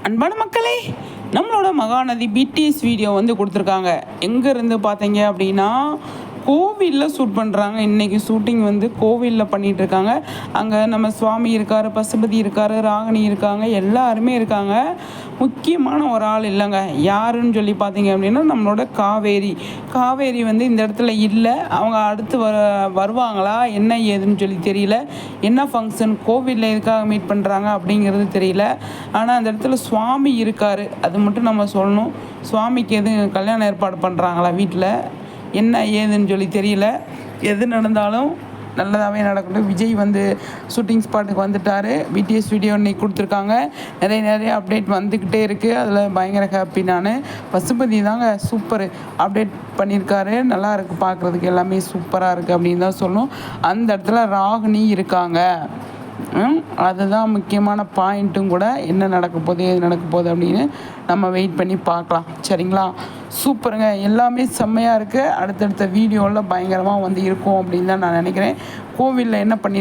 அன்பான மக்களே, நம்மளோட மகாநதி பிடிஎஸ் வீடியோ கொடுத்துருக்காங்க. எங்கேருந்து பார்த்தீங்க அப்படின்னா கோவிலில் ஷூட் பண்ணுறாங்க. இன்றைக்கி ஷூட்டிங் கோவிலில் பண்ணிகிட்ருக்காங்க. அங்கே நம்ம சுவாமி இருக்கார், பசுபதி இருக்கார், ராகினி இருக்காங்க, எல்லாருமே இருக்காங்க. முக்கியமான ஒரு ஆள் இல்லைங்க. யாருன்னு சொல்லி பார்த்தீங்க அப்படின்னா நம்மளோட காவேரி இந்த இடத்துல இல்லை. அவங்க அடுத்து வருவாங்களா என்ன ஏதுன்னு சொல்லி தெரியல. என்ன ஃபங்க்ஷன், கோவிலில் எதுக்காக மீட் பண்ணுறாங்க அப்படிங்கிறது தெரியல. ஆனால் அந்த இடத்துல சுவாமி இருக்கார், அது மட்டும் நம்ம சொல்லணும். சுவாமிக்கு எதுவும் கல்யாணம் ஏற்பாடு பண்ணுறாங்களா வீட்டில், என்ன ஏதுன்னு சொல்லி தெரியல. எது நடந்தாலும் நல்லதாகவே நடக்கட்டும். விஜய் ஷூட்டிங் ஸ்பாட்டுக்கு வந்துட்டார். பிடிஎஸ் வீடியோ இன்னைக்கு கொடுத்துருக்காங்க. நிறைய அப்டேட் வந்துக்கிட்டே இருக்குது. அதில் பயங்கர ஹாப்பி. நான் பசுபதி தாங்க சூப்பர் அப்டேட் பண்ணியிருக்காரு. நல்லா இருக்குது, பார்க்குறதுக்கு எல்லாமே சூப்பராக இருக்குது அப்படின்னு தான் சொல்லணும். அந்த இடத்துல ராகினி இருக்காங்க. அதுதான் முக்கியமான பாயிண்ட்டும் கூட. என்ன நடக்க போகுது, எது நடக்க போகுது அப்படின்னு நம்ம வெயிட் பண்ணி பார்க்கலாம். சரிங்களா? சூப்பருங்க, எல்லாமே செம்மையாக இருக்குது. அடுத்தடுத்த வீடியோவில் பயங்கரமாக இருக்கும் அப்படின்னு தான் நான் நினைக்கிறேன். கோவிலில் என்ன பண்ணி